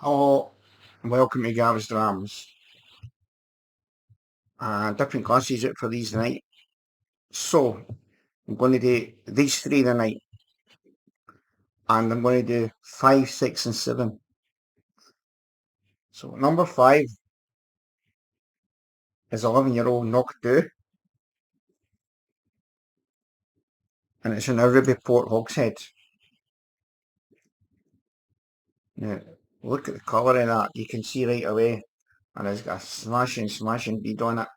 Hello, and welcome to Gar's Drams. Different classes out for these tonight. So, I'm going to do these three tonight, and I'm going to do 5, 6, and 7. So, number 5 is 11-year-old Knockkdhu, and it's in a Ruby Port Hogshead. Now, look at the colour of that, you can see right away, and it's got a smashing bead on it.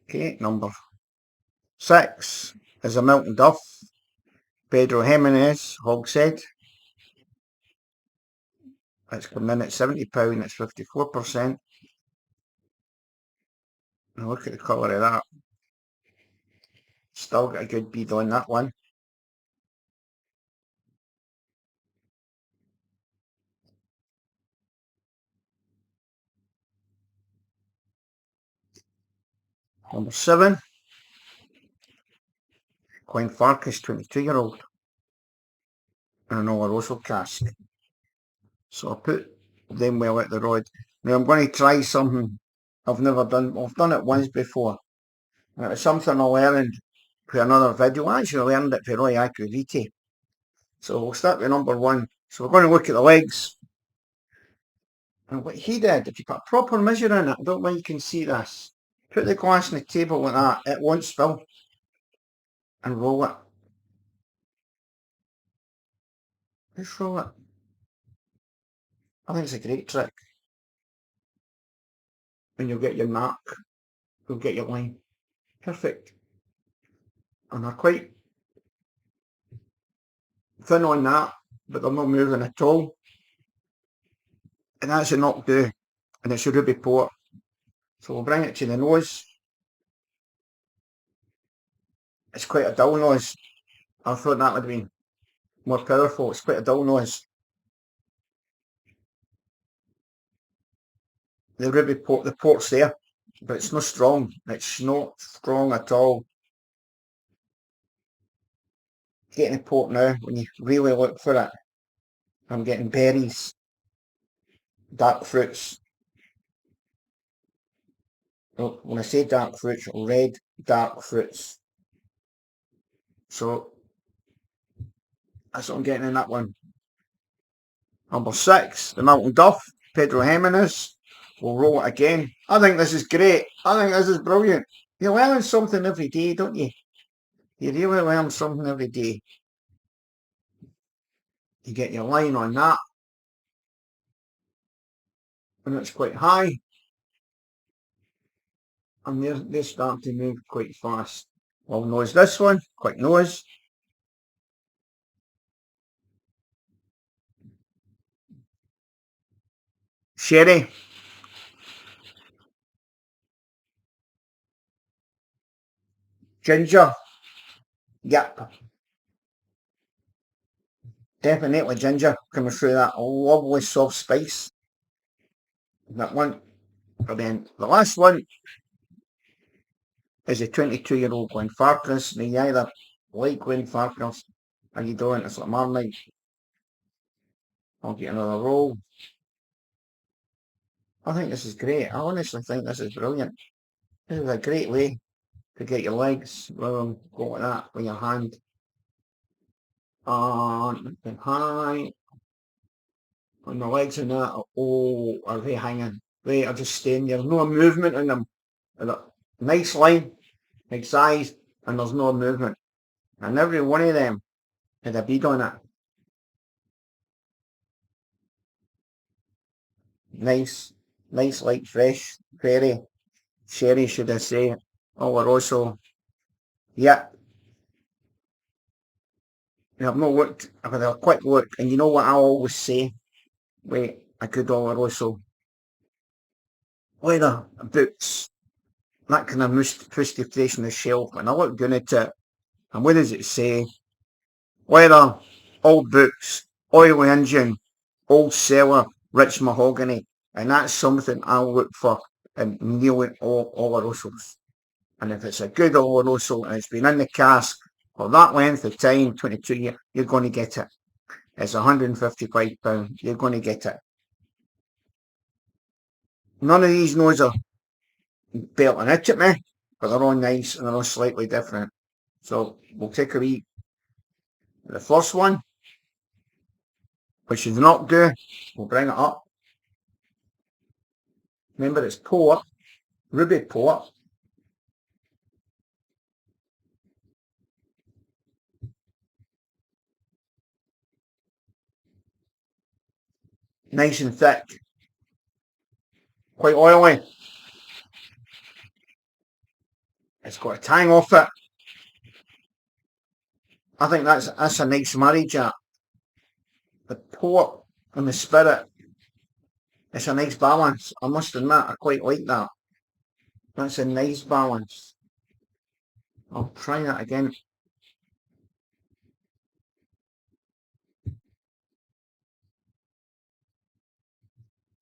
Okay, number 6 is a Miltonduff, Pedro Jimenez Hogshead. It's coming in at £70, it's 54%. Now look at the colour of that. Still got a good bead on that one. Number 7, Glenfarckas 22-year-old, and an Oloroso cask. So I put them well at the rod. Now I'm going to try something I've never done. I've done it once before, and it was something I learned for another video. I actually learned it for Roy Acquaviti. So we'll start with number 1. So we're going to look at the legs. And what he did, if you put a proper measure in it, I don't know if you can see this. Put the glass on the table like that, it won't spill. And roll it. Just roll it. I think it's a great trick. And you'll get your mark. You'll get your line. Perfect. And they're quite thin on that, but they're not moving at all. And that's a Knockkdhu, and it's a Ruby Port. So we'll bring it to the nose. It's quite a dull nose. I thought that would have been more powerful. It's quite a dull nose. The Ruby Port, the port's there, but it's not strong. It's not strong at all. Getting the port now, when you really look for it, I'm getting berries, dark fruits. Well, when I say dark fruits, red dark fruits. So that's what I'm getting in that one. Number 6, the Miltonduff, Pedro Jimenez. We'll roll it again. I think this is great. I think this is brilliant. You learn something every day, don't you? You really learn something every day. You get your line on that. And it's quite high. And they're starting to move quite fast. Well, nose this one, quick nose. Sherry. Ginger. Yep. Definitely ginger coming through that lovely soft spice. That one. And then the last one is a 22-year-old Glenfarckas. Now you either like Glenfarckas or you don't. It's like Marmite. I'll get another roll. I think this is great. I honestly think this is brilliant. This is a great way to get your legs rather than go like that with your hand. And high. And the legs in that, are they hanging? They are just staying there. No movement in them. Nice line, big size, and there's no movement. And every one of them had a bead on it. Nice, light, fresh, very sherry, should I say. Oloroso. Yeah. I've not looked, I've had a quick look, and you know what I always say? Wait, a good Oloroso. Leather boots. That kind of fustification of shelf, and I look good at it. And what does it say? Leather, old books, oily engine, old cellar, rich mahogany. And that's something I'll look for in new Olorosos. And if it's a good Oloroso and it's been in the cask for that length of time, 22 years, you're going to get it. It's £155, you're going to get it. None of these noise are belting out at me, but they're all nice and they're all slightly different. So we'll take a wee. The first one, which is Knockkdhu, we'll bring it up. Remember, it's port, ruby port. Nice and thick, quite oily. It's got a tang off it. I think that's a nice marriage, that. The port and the spirit. It's a nice balance. I must admit, I quite like that. That's a nice balance. I'll try that again.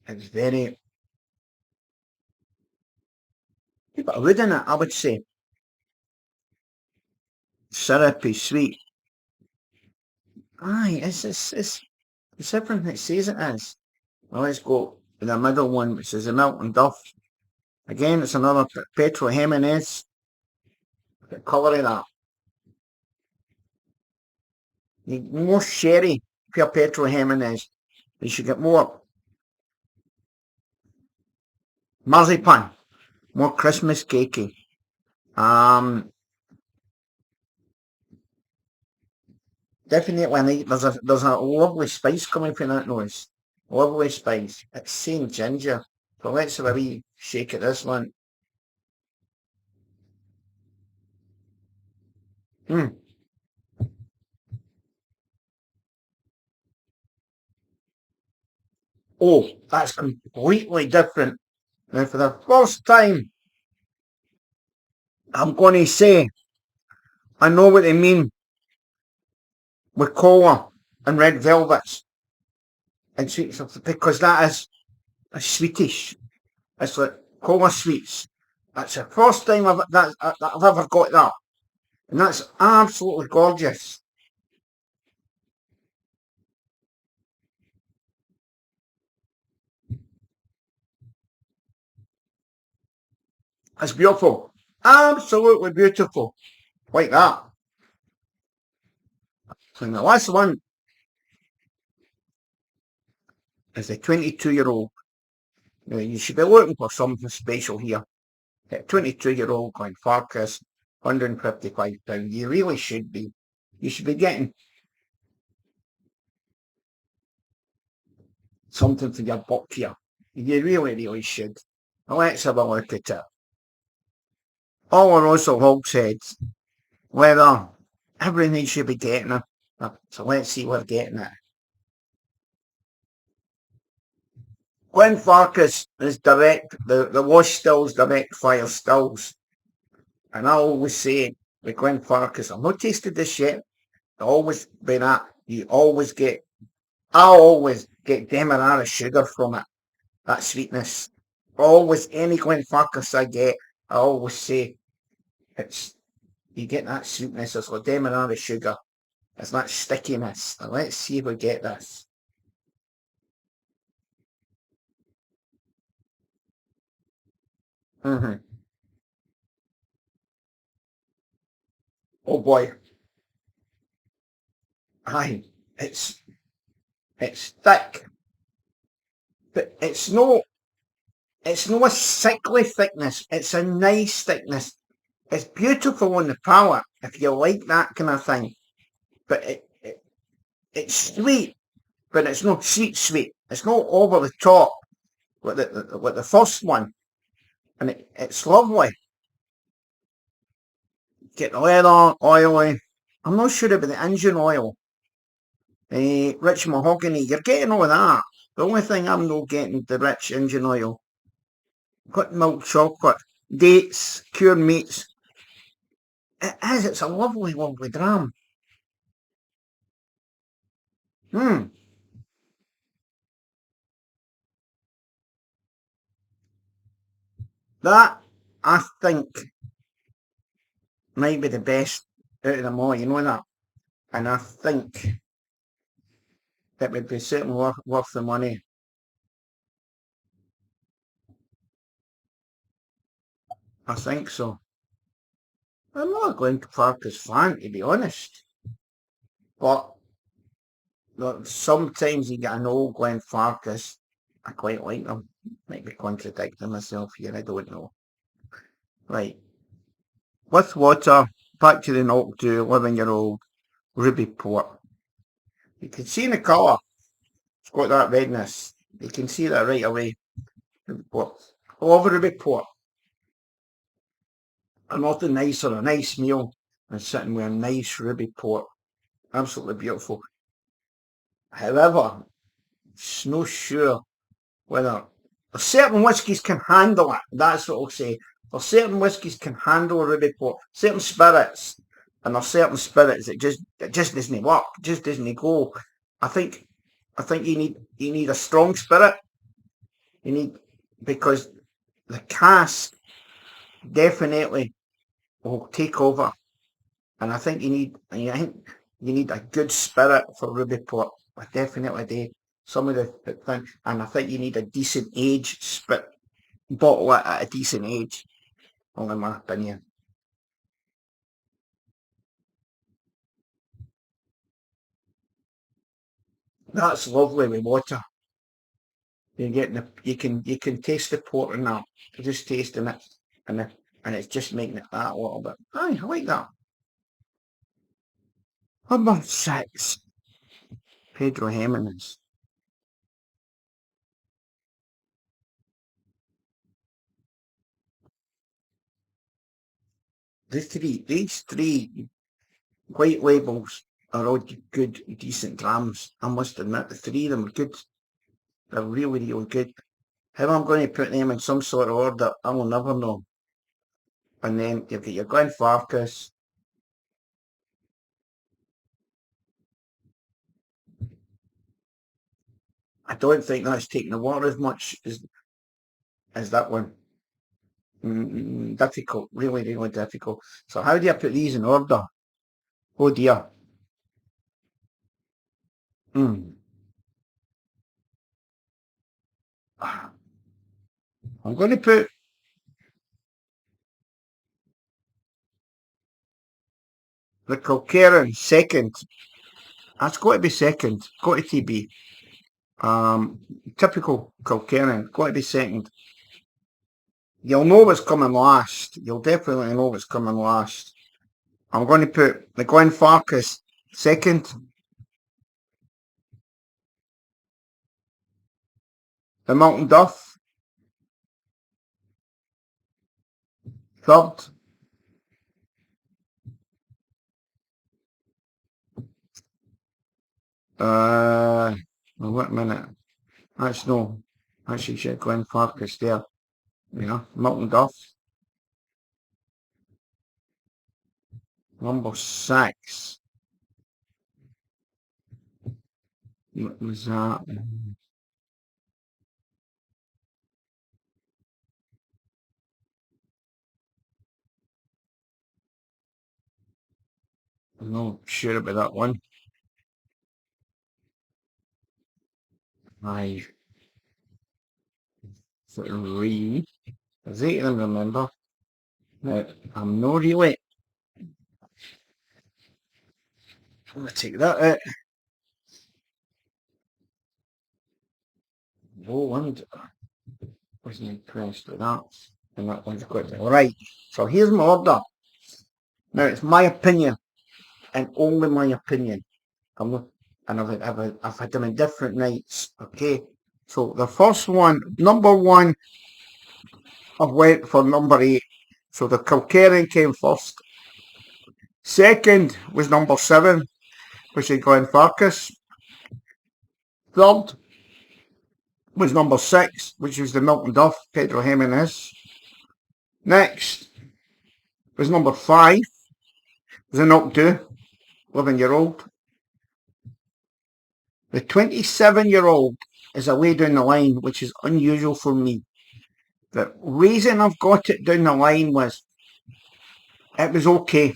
It's very, a bit of wood in it, I would say. Syrupy, sweet. Aye, it's everything it says it is. Well, let's go with the middle one, which is the Miltonduff. Again, it's another petrol Jimenez. The colour of that. You need more sherry for petrol Jimenez. You should get more marzipan, more Christmas cakey. Definitely, there's a lovely spice coming from that noise. Lovely spice. It's saying ginger. So let's have a wee shake at this one. Hmm. Oh, that's completely different. Now, for the first time, I'm going to say I know what they mean with cola and red velvets and sweets because that is a sweetish. It's like cola sweets. That's the first time I've ever got that, and that's absolutely gorgeous. It's beautiful, absolutely beautiful, like that. And the last one is the 22-year-old. Now, you should be looking for something special here. 22-year-old Glenfarckas, £155. You really should be. You should be getting something for your buck here. You really, really should. Now let's have a look at it. All our Russell hogsheads, leather, everything you should be getting it. So let's see what we're getting it. Glenfarckas is direct, the wash stills, direct fire stills. And I always say with Glenfarckas, I've not tasted this yet. I always been at, I always get Demerara sugar from it. That sweetness. Always, any Glenfarclas I get, I always say it's, you get that sweetness, it's like Demerara sugar. It's that stickiness. And let's see if we get this. Mm-hmm. Oh boy. Aye. It's, it's thick. But it's no a sickly thickness. It's a nice thickness. It's beautiful on the palate if you like that kind of thing. But it's sweet, but it's not sweet. It's not over the top with the first one, and it's lovely. Get the leather, oily. I'm not sure about the engine oil. Rich mahogany. You're getting all that. The only thing I'm not getting the rich engine oil. Got milk chocolate, dates, cured meats. It is. It's a lovely, lovely dram. Hmm. That I think might be the best out of them all. You know that, and I think it would be certainly worth the money. I think so. I'm not a Glenfarckas fan, to be honest. But look, sometimes you get an old Glenfarckas. I quite like them. Might be contradicting myself here, I don't know. Right. With water, back to the Knockkdhu 11-year-old ruby port. You can see in the colour, it's got that redness. You can see that right away. Ruby port. I love a ruby port. And nothing nicer, a nice meal, than sitting with a nice ruby port. Absolutely beautiful. However, it's no sure whether certain whiskies can handle it. That's what I'll say. There's certain whiskies can handle a ruby port. Certain spirits, and there's certain spirits that just doesn't work. Just doesn't go. I think you need a strong spirit. You need because the cask definitely will take over. And I think you need a good spirit for ruby port. I definitely do. Some of the thing, and I think you need a decent age bottle at a decent age. Only in my opinion. That's lovely with water. You're getting you can taste the port in that. You're just tasting it, and and it's just making it that a little bit. Aye, I like that. Number 6, Pedro Jimenez. These three white labels are all good, decent drams. I must admit, the three of them are good. They're really, really good. How I'm going to put them in some sort of order, I will never know. And then you've got your Glenfarclas. I don't think that's taking the water as much as that one. Difficult, really, really difficult. So how do I put these in order? Oh dear. Mm. I'm going to put the Kilkerran second. That's got to be second. Got to be. Um, Typical Kilkerran. Got to be second. You'll know what's coming last. You'll definitely know what's coming last. I'm going to put the Glenfarclas second. The Miltonduff third. Wait a minute. That's no. Actually, shit, Glenfarclas there. Yeah, Miltonduff. Number 6. What was that? I'm not sure about that one. I three. There's 8 of them, remember? Now, I'm not really. I'm going to take that out. Roland wasn't impressed with that. And that one's got it. Right. So here's my order. Now, it's my opinion, and only my opinion. I'm not, and I've had them in different nights. Okay. So the first one, number 1, I went for number 8. So the Kilkerran came first. Second was number 7, which is Glenfarclas. Third was number 6, which was the Miltonduff, Pedro Jimenez. Next was number 5, was the Knockkdhu, 11-year-old. The 27-year-old is away down the line, which is unusual for me. The reason I've got it down the line was it was okay.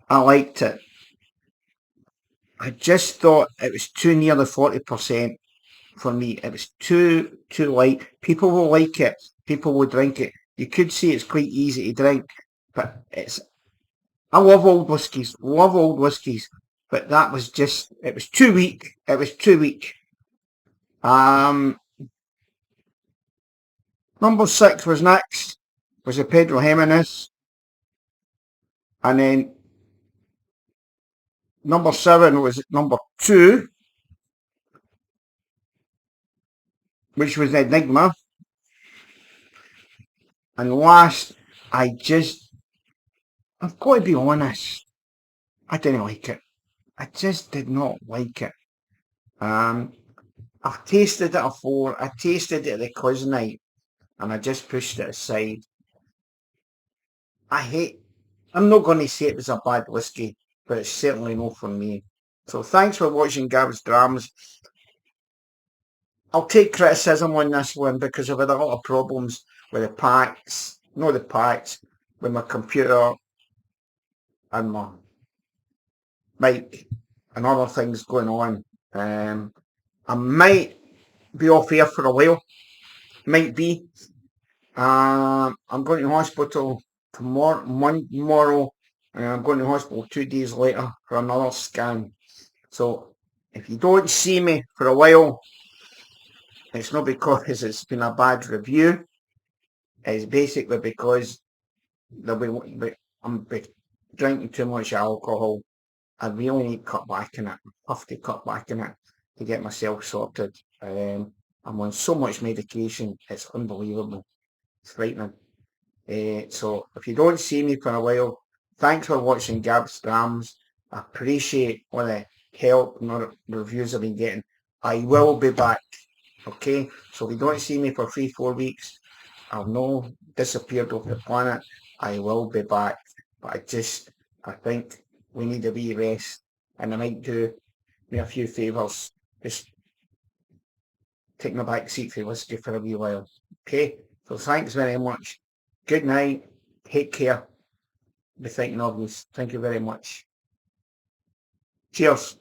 I liked it. I just thought it was too near the 40% for me. It was too light. People will like it. People will drink it. You could say it's quite easy to drink, but I love old whiskies, but that was just, it was too weak. It was too weak. Number 6 was next, was a Pedro Jimenez. And then number 7 was number 2, which was Enigma. And last, I've got to be honest, I didn't like it. I just did not like it. I've tasted it before. I tasted it at the quiz night, and I just pushed it aside. I'm not going to say it was a bad whiskey, but it's certainly not for me. So thanks for watching Gav's Dramas. I'll take criticism on this one because I've had a lot of problems with the packs, not the packs, with my computer and my mic and other things going on. I might be off air for a while, might be. I'm going to hospital tomorrow, and I'm going to hospital 2 days later for another scan. So if you don't see me for a while, it's not because it's been a bad review. It's basically because I'm drinking too much alcohol. I really need to cut back in it. I have to cut back in it to get myself sorted. I'm on so much medication, it's unbelievable. It's frightening. So if you don't see me for a while, thanks for watching Gab's Drams. I appreciate all the help and all the reviews I've been getting. I will be back. Okay, so if you don't see me for 3-4 weeks, I've not disappeared off the planet. I will be back, but I think we need a wee rest, and I might do me a few favours. Just take my back seat for whiskey for a wee while. Okay, so thanks very much. Good night. Take care. Be thinking of you. Thank you very much. Cheers.